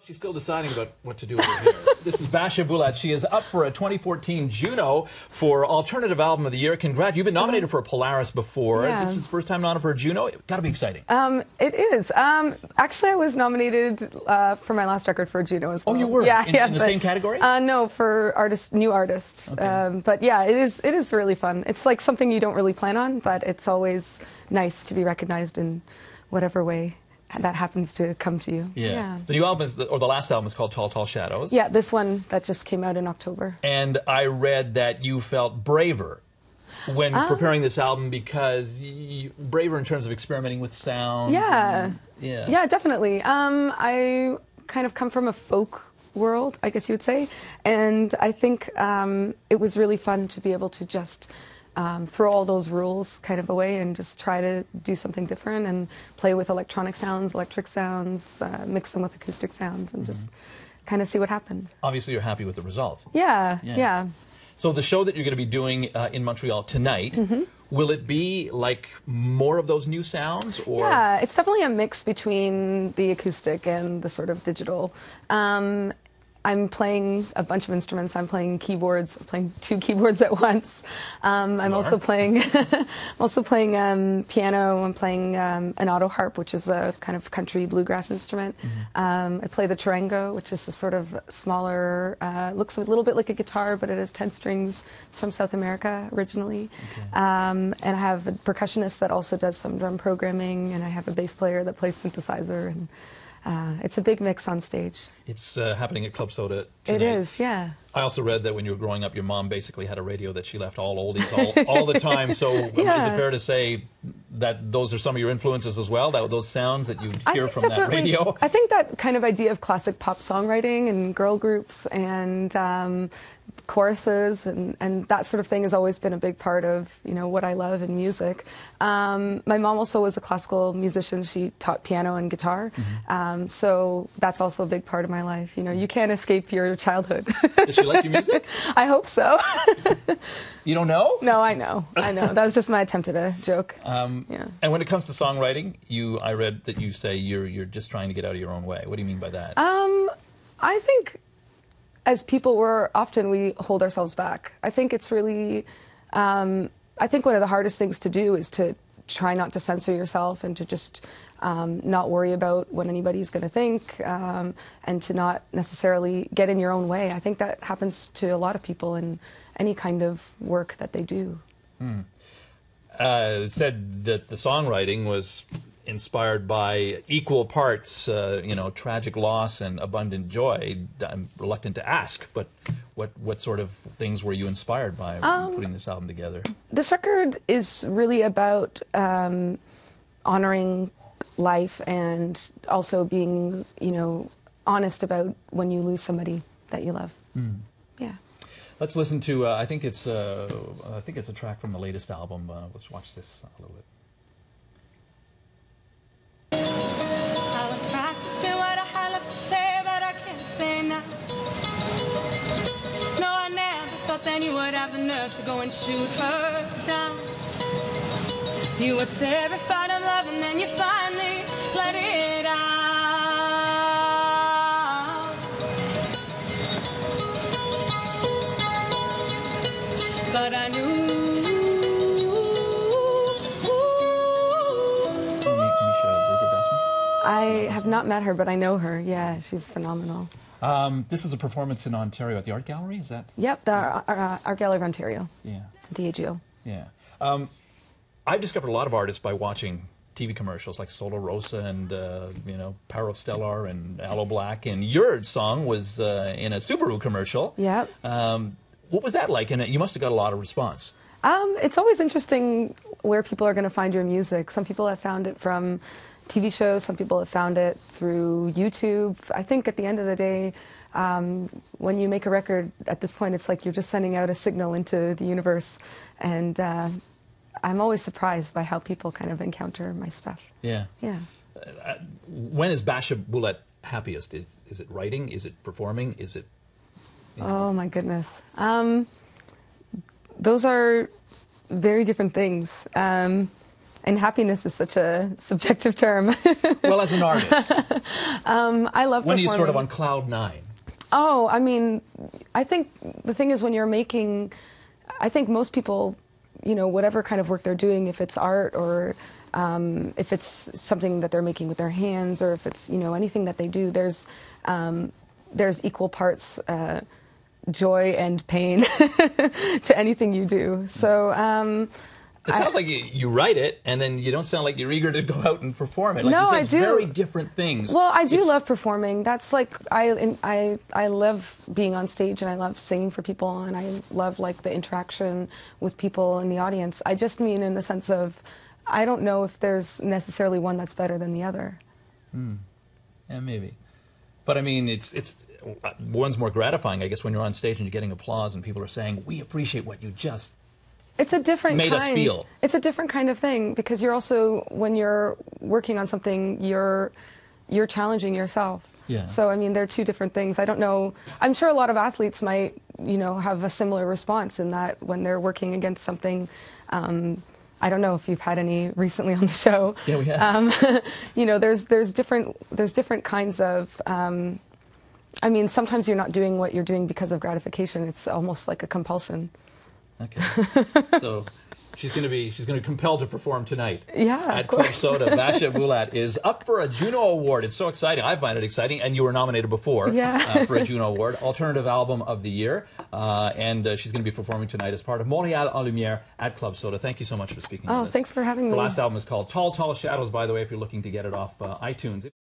She's still deciding about what to do with her hair. This is Basia Bulat. She is up for a 2014 Juno for Alternative Album of the Year. Congrats. You've been nominated for a Polaris before. Yeah. This is the first time nominated for a Juno. It's got to be exciting. It is. Actually, I was nominated for my last record for a Juno as well. Oh, you were? Yeah, in the same category? No, for new artist. Okay. But yeah, it is really fun. It's like something you don't really plan on, but it's always nice to be recognized in whatever way that happens to come to you. Yeah. The new album or the last album is called Tall, Tall Shadows. Yeah, this one that just came out in October. And I read that you felt braver when preparing this album because braver in terms of experimenting with sounds. Yeah. Yeah, definitely. I kind of come from a folk world, I guess you would say, and I think it was really fun to be able to just throw all those rules kind of away and just try to do something different and play with electronic sounds, electric sounds, mix them with acoustic sounds, and just kind of see what happened. Obviously, you're happy with the result. Yeah. So the show that you're going to be doing in Montreal tonight, will it be like more of those new sounds? Or? Yeah, it's definitely a mix between the acoustic and the sort of digital. I'm playing a bunch of instruments. I'm playing keyboards. I'm playing 2 keyboards at once. I'm also playing piano. I'm playing an auto harp, which is a kind of country bluegrass instrument. I play the charango, which is a sort of smaller, looks a little bit like a guitar, but it has 10 strings. It's from South America originally. Okay. And I have a percussionist that also does some drum programming, and I have a bass player that plays synthesizer. And it's a big mix on stage. It's happening at Club Soda tonight. It is, yeah. I also read that when you were growing up, your mom basically had a radio that she left all oldies all the time. So is it fair to say that those are some of your influences as well, those sounds that you hear from that radio? I think that kind of idea of classic pop songwriting and girl groups and choruses and that sort of thing has always been a big part of what I love in music. My mom also was a classical musician. She taught piano and guitar, so that's also a big part of my life. You can't escape your childhood. Does she like your music? I hope so. You don't know? No, I know. That was just my attempt at a joke. Yeah. And when it comes to songwriting, I read that you say you're just trying to get out of your own way. What do you mean by that? I think as people, we hold ourselves back. I think it's really, I think one of the hardest things to do is to try not to censor yourself and to just not worry about what anybody's going to think and to not necessarily get in your own way. I think that happens to a lot of people in any kind of work that they do. It said that the songwriting was inspired by equal parts, tragic loss and abundant joy. I'm reluctant to ask, but what sort of things were you inspired by putting this album together? This record is really about honoring life and also being, honest about when you lose somebody that you love. Yeah. Let's listen to. I think it's a track from the latest album. Let's watch this a little bit. I was practicing what I had left to say, but I can't say now. No, I never thought that you would have the nerve to go and shoot her down. You were terrified of love, and then you finally let it out. But I knew. I have not met her, but I know her. Yeah, she's phenomenal. This is a performance in Ontario at the Art Gallery, is that? Yep, the Art Gallery of Ontario. Yeah. The AGO. Yeah. I've discovered a lot of artists by watching TV commercials like Sola Rosa and, Power of Stellar and Aloe Black. And your song was in a Subaru commercial. Yep. What was that like? And you must have got a lot of response. It's always interesting where people are going to find your music. Some people have found it from TV shows, some people have found it through YouTube. I think at the end of the day, when you make a record, at this point it's like you're just sending out a signal into the universe. And I'm always surprised by how people kind of encounter my stuff. Yeah. Yeah. When is Basia Bulat happiest? Is it writing? Is it performing? Is it... Oh my goodness. Those are very different things. And happiness is such a subjective term. Well, as an artist, I love when are you performing. sort of on cloud nine? Oh, I mean, I think the thing is when you're making, I think most people, you know, whatever kind of work they're doing, if it's art or if it's something that they're making with their hands, or if it's, you know, anything that they do, there's equal parts joy and pain to anything you do. So It sounds like you write it, and then you don't sound like you're eager to go out and perform it. Like No, you said, I it's do. very different things. Well, I do It's- love performing. That's like I love being on stage, and I love singing for people, and I love like the interaction with people in the audience. I just mean in the sense of I don't know if there's necessarily one that's better than the other. Yeah, maybe. But I mean, it's one's more gratifying, I guess, when you're on stage and you're getting applause and people are saying, "We appreciate what you just." It's a different Made kind. us feel. It's a different kind of thing because you're also when you're working on something, you're challenging yourself. Yeah. So I mean, they're two different things. I don't know. I'm sure a lot of athletes might, you know, have a similar response in that when they're working against something. I don't know if you've had any recently on the show. Yeah, we have. You know, there's different kinds of. I mean, sometimes you're not doing what you're doing because of gratification. It's almost like a compulsion. Okay. So she's going to compel to perform tonight. Yeah, At of Club course. Soda. Basia Bulat is up for a Juno Award. It's so exciting. I find it exciting. And you were nominated before for a Juno Award. Alternative Album of the Year. And she's going to be performing tonight as part of Montreal en Lumière at Club Soda. Thank you so much for speaking with us. Thanks for having me. Her last album is called Tall, Tall Shadows, by the way, if you're looking to get it off iTunes.